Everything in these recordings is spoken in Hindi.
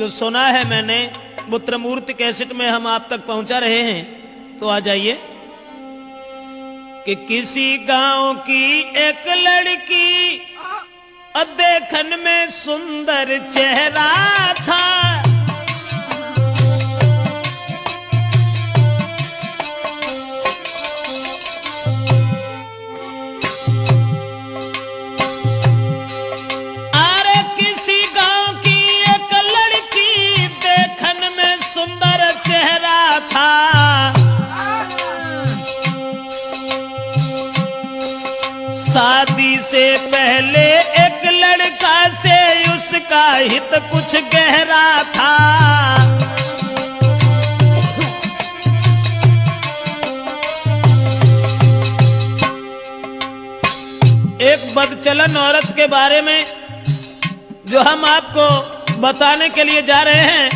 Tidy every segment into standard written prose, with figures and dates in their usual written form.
जो सुना है मैंने वो त्रिमूर्ति कैसेट में हम आप तक पहुंचा रहे हैं। तो आ जाइए कि किसी गांव की एक लड़की देखन में सुंदर चेहरा था, शादी से पहले एक लड़का से उसका हित कुछ गहरा था। एक बदचलन औरत के बारे में जो हम आपको बताने के लिए जा रहे हैं,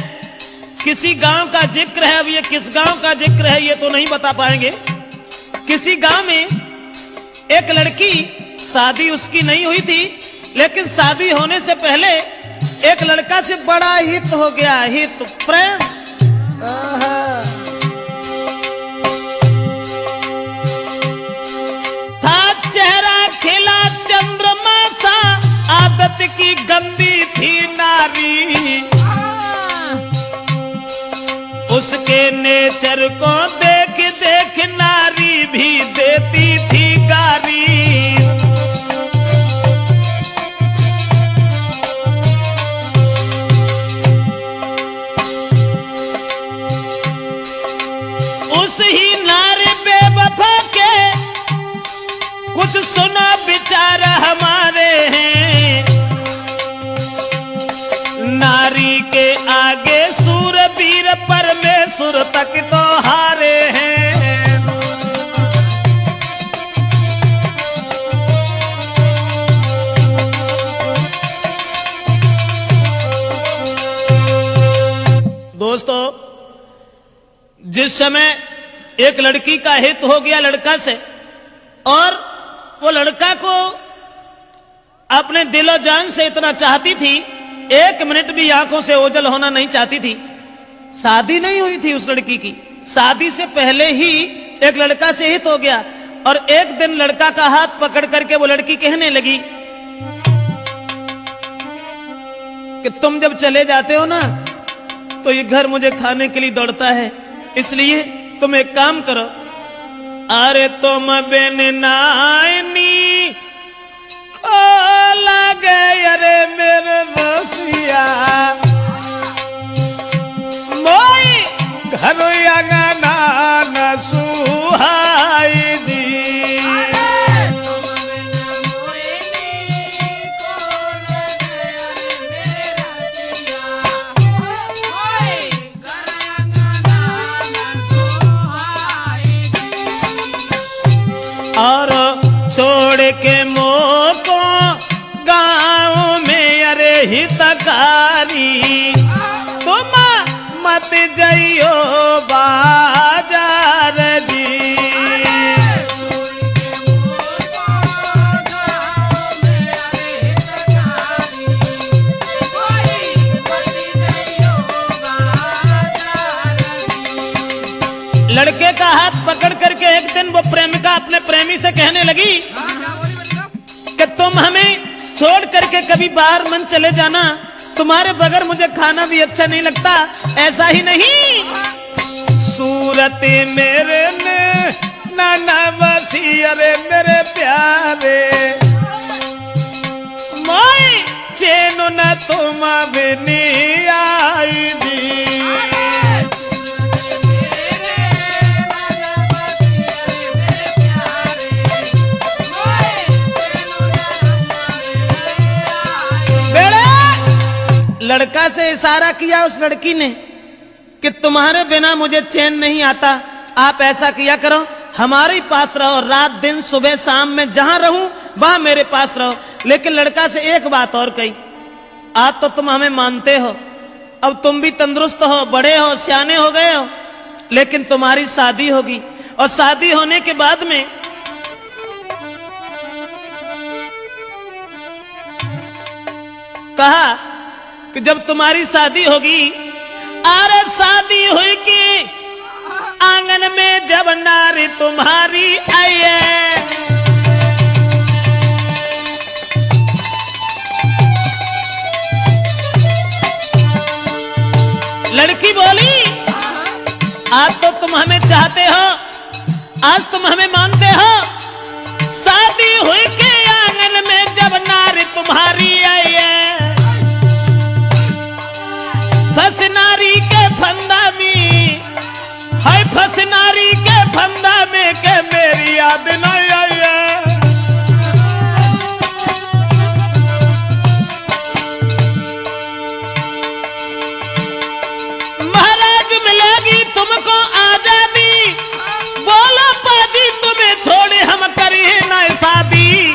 किसी गांव का जिक्र है। अब ये किस गांव का जिक्र है ये तो नहीं बता पाएंगे। किसी गांव में एक लड़की, शादी उसकी नहीं हुई थी, लेकिन शादी होने से पहले एक लड़का से बड़ा हित हो गया, हित प्रेम। था चेहरा खिला चंद्रमा सा, आदत की गंदी थी नारी, उसके नेचर को देख देख नारी भी देती थी गारी। उस ही नारी बेवफा के कुछ सुना विचार हमारे हैं, नारी के आगे सूरवीर परमेश्वर तक तो हारे हैं। दोस्तों, जिस समय एक लड़की का हित हो गया लड़का से, और वो लड़का को अपने दिलो जान से इतना चाहती थी, एक मिनट भी आंखों से ओझल होना नहीं चाहती थी। शादी नहीं हुई थी उस लड़की की, शादी से पहले ही एक लड़का से हित हो गया। और एक दिन लड़का का हाथ पकड़ करके वो लड़की कहने लगी कि तुम जब चले जाते हो ना तो ये घर मुझे खाने के लिए दौड़ता है, इसलिए तुम एक काम करो, अरे तुम बिन नानी को लगे अरे मेरे रसिया, मोई घर अंगना न सुहाई जी। और छोड़ के मोको गाँव में अरे हितकारी, तुम मत जाइयो बाजार जी। लड़के का हाथ पकड़ करके एक दिन वो प्रेमिका अपने प्रेमी से कहने लगी कि तुम हमें छोड़ करके कभी बाहर मन चले जाना, तुम्हारे बगैर मुझे खाना भी अच्छा नहीं लगता। ऐसा ही नहीं, सूरत मेरे ने नाना बसी अरे मेरे प्यारे, मैं चैनो न तुम बिनी आई दी। लड़का से इशारा किया उस लड़की ने कि तुम्हारे बिना मुझे चैन नहीं आता, आप ऐसा किया करो, हमारे पास रहो, रात दिन सुबह शाम में जहां रहूं वहां मेरे पास रहो। लेकिन लड़का से एक बात और कही, आज तो तुम हमें मानते हो, अब तुम भी तंदुरुस्त हो, बड़े हो, सियाने हो गए हो, लेकिन तुम्हारी शादी होगी, और शादी होने के बाद में कहा कि जब तुम्हारी शादी होगी, अरे शादी हुई कि आंगन में जब नारी तुम्हारी आई है, लड़की बोली आज तो तुम हमें चाहते हो, आज तुम हमें मानते हो, शादी हुई के आंगन में जब नारी तुम्हारी आई है, फंस नारी के फंदा में, हाय फंस नारी के फंदा में के मेरी याद नहीं आई है। महाराज मिलेगी तुमको आजादी, बोलो पाजी तुम्हें छोड़े हम करी ना शादी,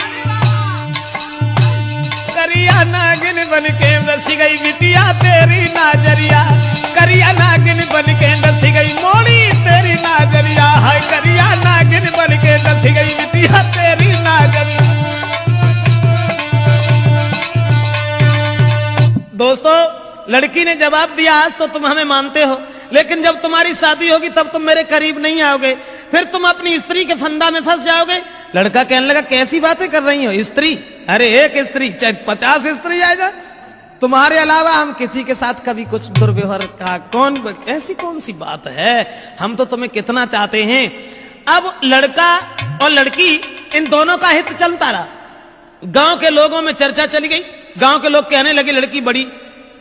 करिया नागिन बन के रसी गई बिटिया तेरी नाजरिया, करिया नागिन बन के रसी गई मोड़ी तेरी नाजरिया, हाय करिया नागिन बन के रसी गई बिटिया तेरी नाजरिया। दोस्तों, लड़की ने जवाब दिया आज तो तुम हमें मानते हो, लेकिन जब तुम्हारी शादी होगी तब तुम मेरे करीब नहीं आओगे, फिर तुम अपनी स्त्री के फंदा में फंस जाओगे। लड़का कहने लगा कैसी बातें कर रही हो, स्त्री? अरे एक स्त्री चाहे 50 स्त्री आएगा, तुम्हारे अलावा हम किसी के साथ कभी कुछ दुर्व्यवहार का ऐसी कौन सी बात है, हम तो तुम्हें कितना चाहते हैं। अब लड़का और लड़की इन दोनों का हित चलता रहा, गांव के लोगों में चर्चा चली गई, गांव के लोग कहने लगे लड़की बड़ी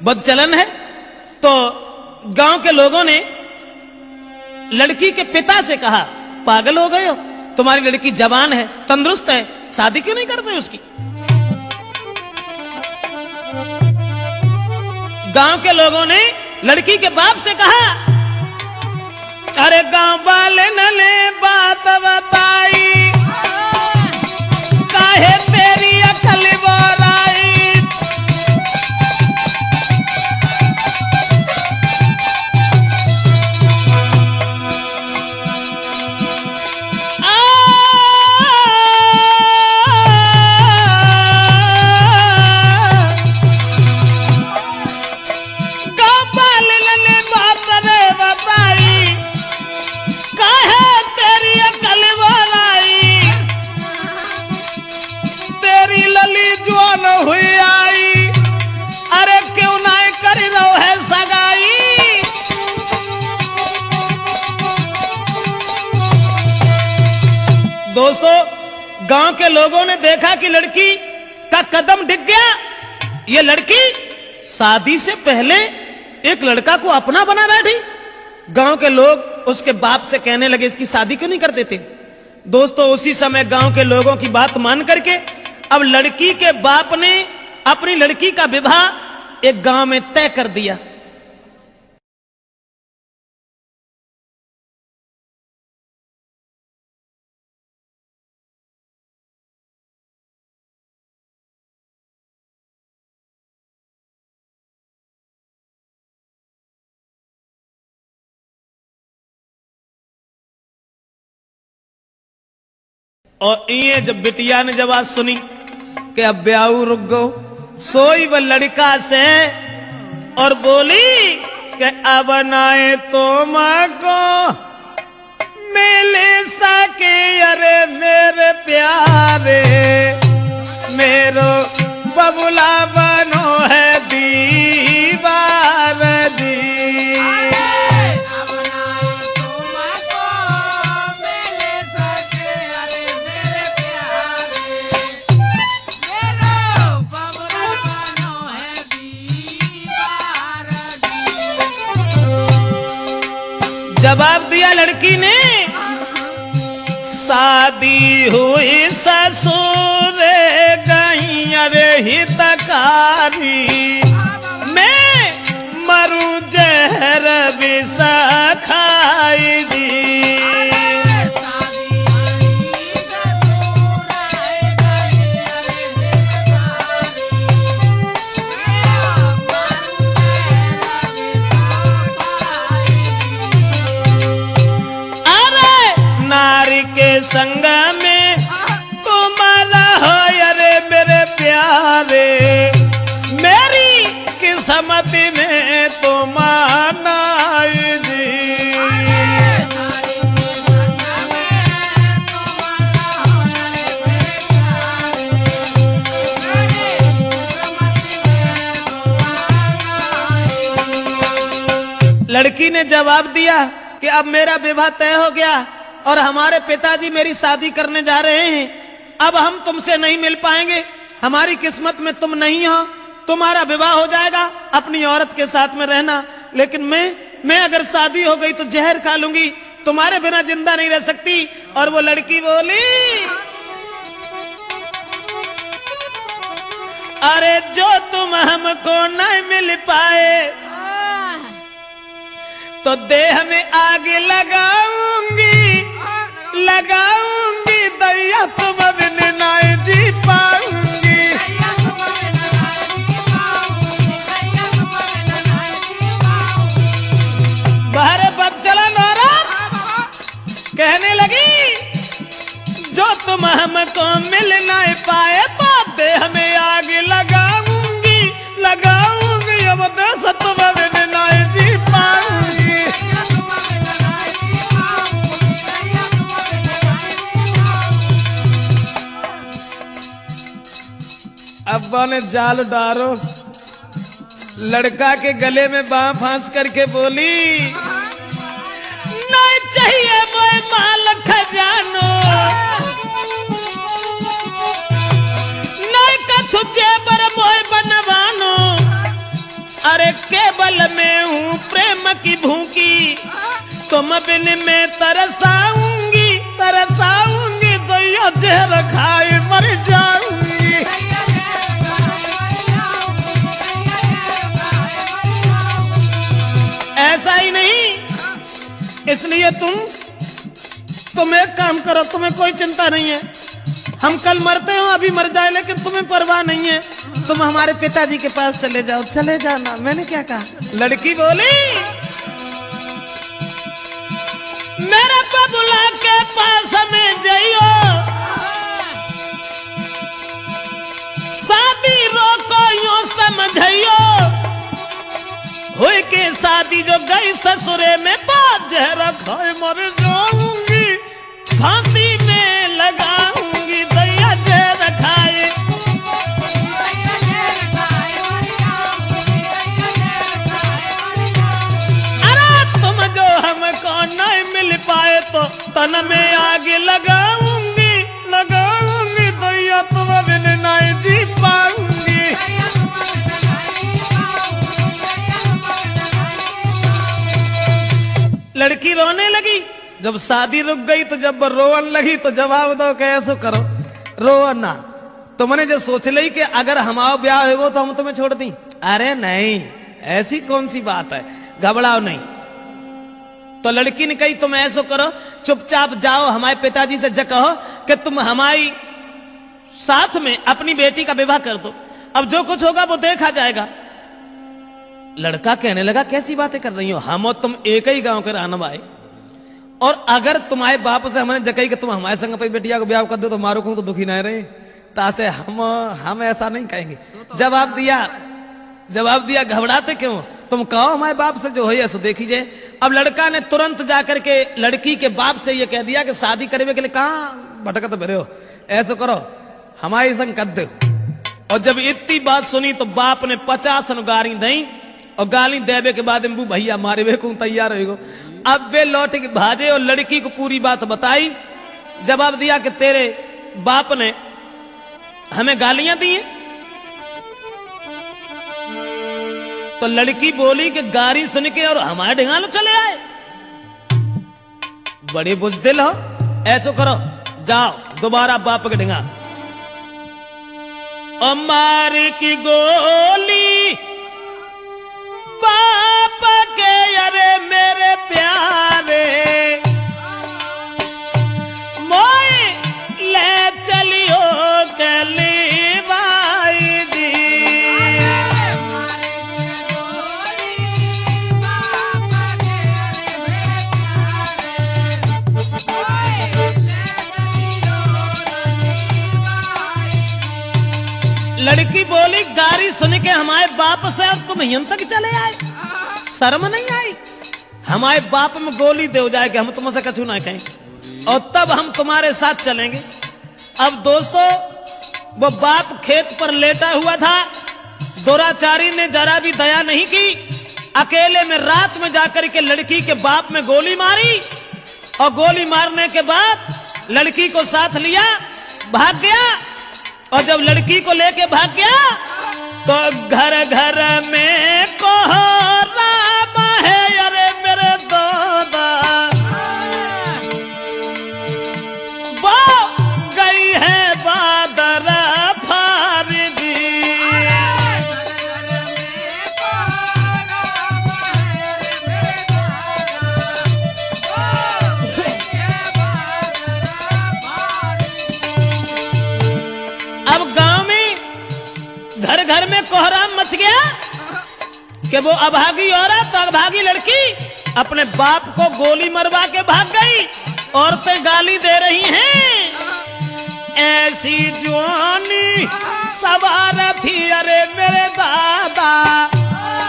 बदचलन है, तो गांव के लोगों ने लड़की के पिता से कहा पागल हो गए हो, तुम्हारी लड़की जवान है, तंदुरुस्त है, शादी क्यों नहीं करते उसकी। गांव के लोगों ने लड़की के बाप से कहा अरे गांव वाले ने बात बताई, काहे तेरी अकल बोराई, हुई आई, अरे क्यों ना कर लो है सगाई। दोस्तों, गांव के लोगों ने देखा कि लड़की का कदम डिग गया, ये लड़की शादी से पहले एक लड़का को अपना बना बैठी। गांव के लोग उसके बाप से कहने लगे इसकी शादी क्यों नहीं कर देते। दोस्तों, उसी समय गांव के लोगों की बात मान करके अब लड़की के बाप ने अपनी लड़की का विवाह एक गांव में तय कर दिया। और ये जब बिटिया ने जब आज सुनी कि अब ब्याह रुक गो, सोई वह लड़का से और बोली कि अब नाए तो मां को मिले सके, अरे मेरे प्यारे मेरो बबुला बनो है दीवार दी। जवाब दिया लड़की ने, शादी हुई ससुर गई अरे हितकारी, मैं मरू जहर विष खाई दी। संग में तुम्हारा हो अरे मेरे प्यारे, मेरी किस सहमति में तो मानाई जी। लड़की ने जवाब दिया कि अब मेरा विवाह तय हो गया और हमारे पिताजी मेरी शादी करने जा रहे हैं, अब हम तुमसे नहीं मिल पाएंगे, हमारी किस्मत में तुम नहीं हो, तुम्हारा विवाह हो जाएगा, अपनी औरत के साथ में रहना, लेकिन मैं अगर शादी हो गई तो जहर खा लूंगी, तुम्हारे बिना जिंदा नहीं रह सकती। और वो लड़की बोली, अरे जो तुम हमको नहीं मिल पाए तो देह में आग लगाऊंगी, लगाऊंगी, दैया तुम बिन नहीं जी पाऊंगी। बाहर पग चला नारा कहने लगी, जो तुम हमको मिल नहीं पाए तो देह में आग लगाऊंगी, लगाऊंगी, अब देश तुम बिन नहीं जी पाऊंगी। अब्बा ने जाल डारो, लड़का के गले में बांह फांस करके बोली, नहीं चाहिए मोए माल खजानो, नहीं कथु जेबर मोए बनवानो, अरे केवल मैं हूँ प्रेम की भूखी, तुम बिन में तरसाऊंगी, तरसाऊंगी, तो यो जहर खाए मर जाऊंगी। ऐसा ही नहीं, इसलिए तुम एक काम करो, तुम्हें कोई चिंता नहीं है, हम कल मरते हो, अभी मर जाए, लेकिन तुम्हें परवाह नहीं है, तुम हमारे पिताजी के पास चले जाओ, चले जाना। मैंने क्या कहा? लड़की बोली, मेरे बबुला के पास में जाइयो, शादी रोको यूं समझियो, हुई के शादी जो गई ससुरे में तो जहर खाए मर जाऊंगी, फांसी में लगाऊंगी, दैया जहर खाए। अरे तुम जो हमको नहीं मिल पाए तो तन में आग लगाऊंगी, लगाऊंगी, दैया तुम बिन नहीं जी पाऊंगी। लड़की रोने लगी, जब शादी रुक गई तो जब रोवन लगी तो जवाब दो कैसे करो, रो ना, तुमने जो सोच ली कि अगर हमारा ब्याह हो तो हम तुम्हें छोड़ दी, अरे नहीं, ऐसी कौन सी बात है, घबराओ नहीं। तो लड़की ने कही तुम ऐसा करो, चुपचाप जाओ हमारे पिताजी से कहो कि तुम हमारी साथ में अपनी बेटी का विवाह कर दो, अब जो कुछ होगा वो देखा जाएगा। लड़का कहने लगा कैसी बातें कर रही हो, हम और तुम एक ही गांव के रहने वाले, और अगर तुम्हारे बाप से हमने जकई कि तुम हमारे संग अपनी बेटिया को ब्याह कर दो तो मारो को तो दुखी नहीं रहे, तासे हम ऐसा नहीं कहेंगे। जवाब दिया घबराते क्यों, तुम कहो हमारे बाप से जो हो सो देखी जाए। अब लड़का ने तुरंत जाकर के लड़की के बाप से ये कह दिया कि शादी करने के लिए कहाँ भटकत भरे हो, ऐसा करो हमारे संग कर दो। और जब इतनी बात सुनी तो बाप ने 50 गाली दी, और गाली देवे के बाद भैया मारे वे को तैयार हो। अब वे लौट के भाजे और लड़की को पूरी बात बताई, जवाब दिया कि तेरे बाप ने हमें गालियां दी हैं। तो लड़की बोली कि गाली सुन के और हमारे ढिंगाल चले आए, बड़े बुजदिल हो, ऐसो करो जाओ दोबारा बाप के ढिंगा। और मार की गोली बाप के, अरे मेरे प्यारे मोए ले चलियो कली बाई जी। लड़की बोली गाली सुन के हमारे बाप बात से अब तुम यहां तक चले आए, शर्म नहीं आई? हमारे बाप में गोली दे जाए कि हम तुमसे कछु ना कहें, और तब हम तुम्हारे साथ चलेंगे। अब दोस्तों, वो बाप खेत पर लेटा हुआ था, दुराचारी ने जरा भी दया नहीं की, अकेले में रात में जाकर के लड़की के बाप में गोली मारी, और गोली मारने के बाद लड़की को साथ लिया, भाग गया। और जब लड़की को लेके भाग गया तो घर घर में कोहराम है, अरे मेरे दादा वो गई है बादर फारगी। अब गांव में घर घर में कोहराम मच गया कि वो अभागी औरत, अभागी लड़की अपने बाप को गोली मरवा के भाग गई। औरतें गाली दे रही हैं, ऐसी जवानी सवार थी, अरे मेरे दादा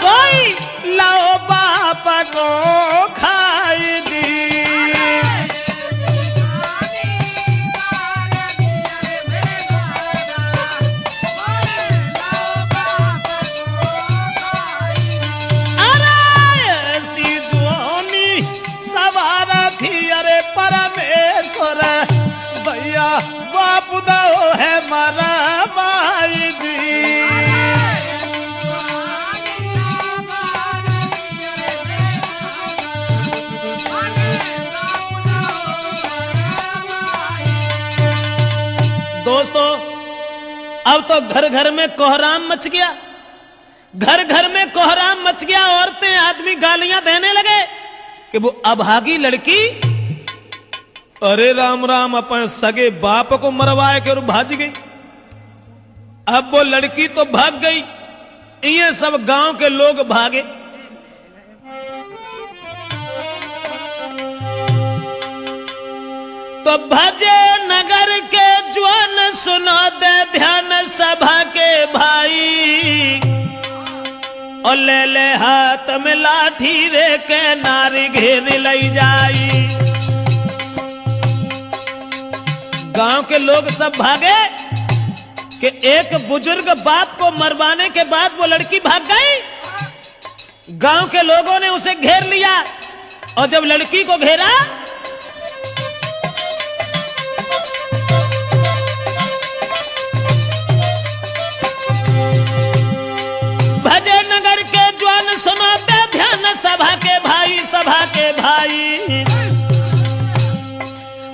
कोई लाओ बाप को खाएगी। परमेश्वर भैया बाप दो है मारा भाई जी। दोस्तों, अब तो घर घर में कोहराम मच गया, घर घर में कोहराम मच गया। औरतें आदमी गालियां देने लगे कि वो अभागी लड़की, अरे राम राम, अपन सगे बाप को मरवाए के और भाज गई। अब वो लड़की तो भाग गई, ये सब गांव के लोग भागे। तो भजे नगर के जवान सुनो दे ध्यान सभा के भाई, और ले ले हाथ में लाठी रे के नारी घेर लई जाई। गांव के लोग सब भागे कि एक बुजुर्ग बाप को मरवाने के बाद वो लड़की भाग गई। गांव के लोगों ने उसे घेर लिया, और जब लड़की को घेरा भजे नगर के जवान सुनाते ध्यान सभा के भाई, सभा के भाई,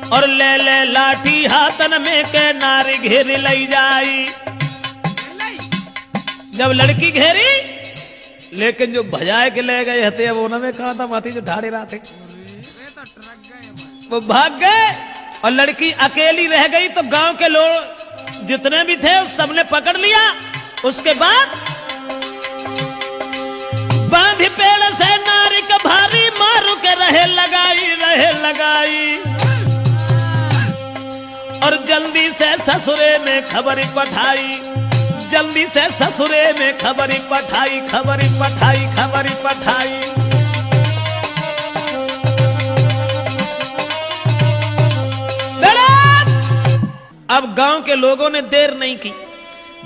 और ले ले लाठी हाथन में के नारी घेर लई जाई। जब लड़की घेरी, लेकिन जो भजाए के ले गए हते वो न में कहा था माथी जो ढाड़े रहा थे वो भाग गए, और लड़की अकेली रह गई। तो गांव के लोग जितने भी थे उस सबने पकड़ लिया। उसके बाद बांधी पेड़ से नारी का भारी मारू के रहे लगाई, और जल्दी से ससुरे में खबरी पठाई, जल्दी से ससुरे में खबरी पठाई। अब गांव के लोगों ने देर नहीं की,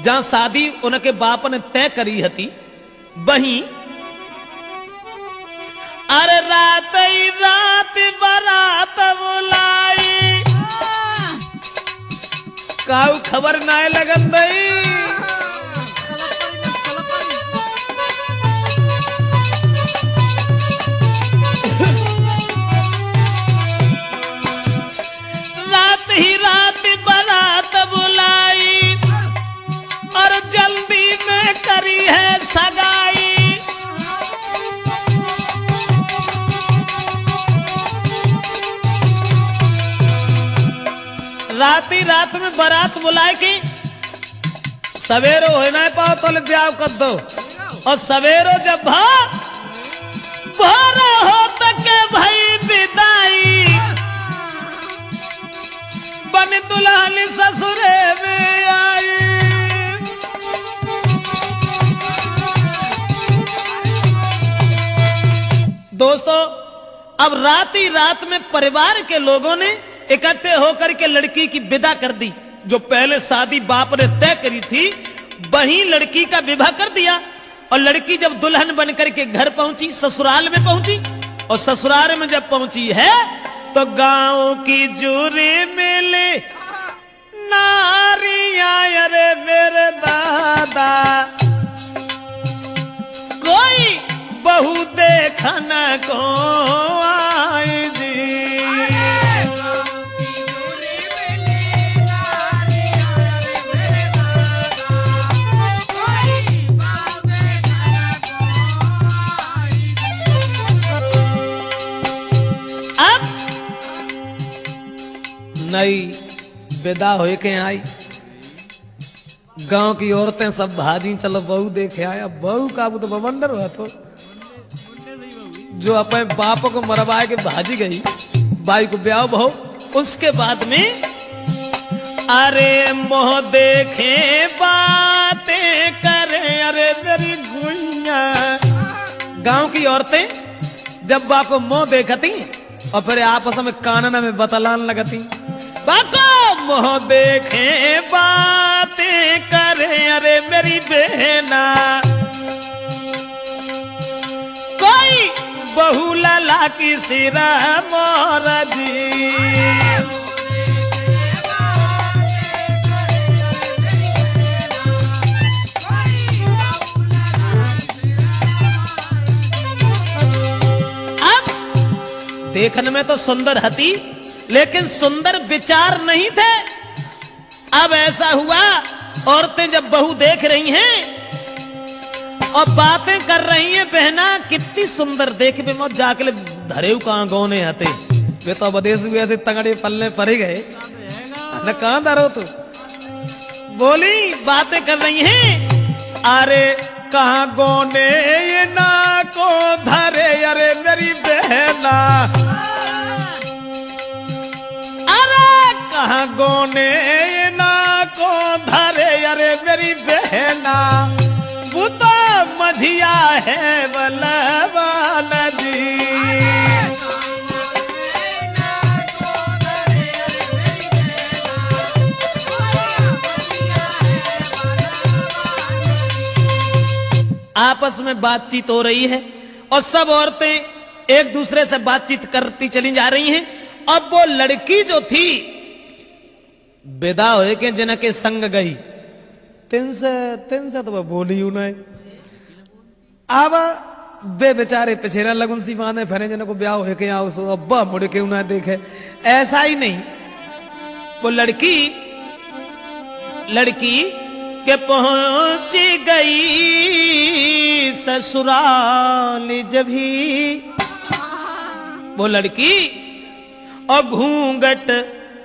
जहां शादी उनके बाप ने तय करी हती, वहीं अरे रात ही रात बारात बुलाई, काऊ खबर ना लगन भाई। रात ही रात बारात बुलाई, और जल्दी में करी है सगाई। रात ही रात में बारात बुलाए कि सवेरो हो ना पाओ तो ब्याह कर दो, और सवेरो जब भोर हो तक भाई विदाई, बन दुल्हन ससुरे में आई। दोस्तों, अब रात ही रात में परिवार के लोगों ने इकट्ठे होकर के लड़की की विदा कर दी। जो पहले शादी बाप ने तय करी थी, वहीं लड़की का विवाह कर दिया। और लड़की जब दुल्हन बनकर के घर पहुंची, ससुराल में पहुंची, और ससुराल में जब पहुंची है तो गांव की जूरी मिली नारियां, अरे मेरे दादा कोई बहू देखन को आई जी। अब नई विदा हो के आई, गांव की औरतें सब भाजी, चलो बहू देखे आया। बहू का वो तो बवंडर हुआ, तो जो अपने बाप को मरवाए के भाजी गई, बाई को ब्याह बहू। उसके बाद में अरे मोह देखे बातें करे, अरे मेरी गुइया। गांव की औरतें जब बा को मोह देखती और फिर आपस में कानन में बतलान लगती, बाको मोह देखे बातें करे, अरे मेरी बहना कोई बहू लाला की सिरा मोरा जी। अब देखने में तो सुंदर हती, लेकिन सुंदर विचार नहीं थे। अब ऐसा हुआ, औरतें जब बहू देख रही हैं और बातें कर रही हैं, बहना कितनी सुंदर देख बे मत जाके धरे कहां गौने आते, वे तो बदेश हुए ऐसे तंगड़े पलने पर ही गए न, कहां धरो तू। बोली बातें कर रही हैं, अरे कहां गौने ये ना को धरे, अरे मेरी बहना कहां गौने ना को धरे, अरे मेरी बहना वो तो मझिया है बलवाना जी। आपस में बातचीत हो रही है और सब औरतें एक दूसरे से बातचीत करती चली जा रही हैं। अब वो लड़की जो थी विदा हो के जिनके संग गई, तिन से तो वह बोली हूं नहीं। अब बे बेचारे पिछेरा लगुन सी माने फरे जिनको ब्याह हो के आओ सो अब्बा मुड़ के उन्हें देखे, ऐसा ही नहीं। वो लड़की के पहुंची गई ससुराल, जब ही वो लड़की और घूंघट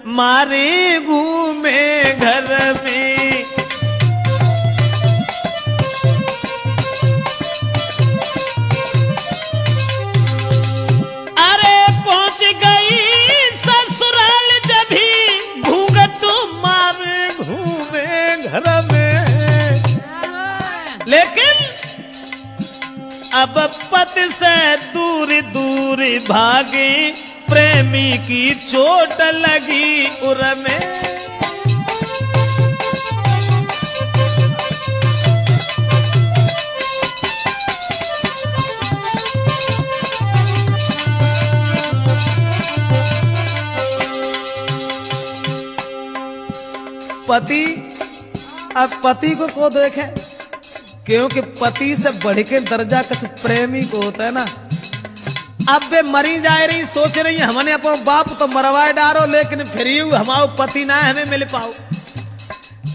मारे घूमे घर में। अरे पहुंच गई ससुराल, जब ही घूंघट मारे घूमे घर में। लेकिन अब पति से दूर दूर भागे, प्रेमी की चोट लगी उर में। पति अब पति को देखे, क्योंकि पति से बढ़ के दर्जा कुछ प्रेमी को होता है ना। अब वे मरी जा रही, सोच रही है हमने अपना बाप तो मरवाए डारो, लेकिन फिर हमारा पति ना हमें मिल पाओ।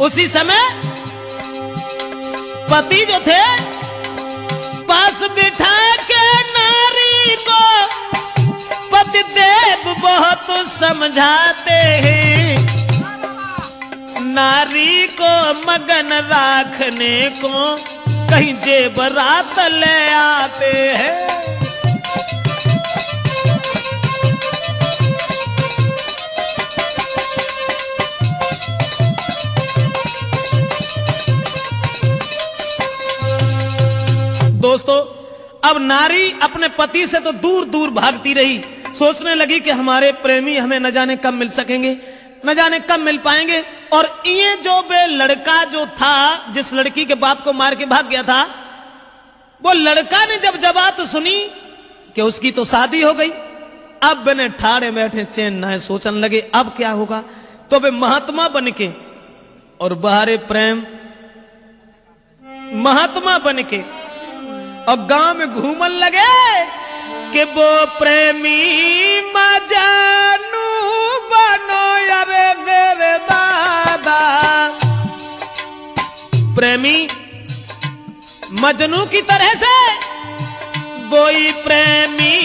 उसी समय पति जो थे पास बिठा के नारी को पति देव बहुत समझाते हैं, नारी को मगन रखने को कहीं जेवरात ले आते हैं। दोस्तों अब नारी अपने पति से तो दूर दूर भागती रही, सोचने लगी कि हमारे प्रेमी हमें न जाने कब मिल सकेंगे, न जाने कब मिल पाएंगे। और ये जो बे लड़का जो था, जिस लड़की के बाप को मार के भाग गया था, वो लड़का ने जब बात सुनी कि उसकी तो शादी हो गई, अब बने ठाड़े बैठे चैन ना है, सोचने लगे अब क्या होगा। तो वे महात्मा बनके और बहारे प्रेम महात्मा बनके और गांव में घूमन लगे कि वो प्रेमी मजनू बनो, अरे मेरे दादा। प्रेमी मजनू की तरह से वही प्रेमी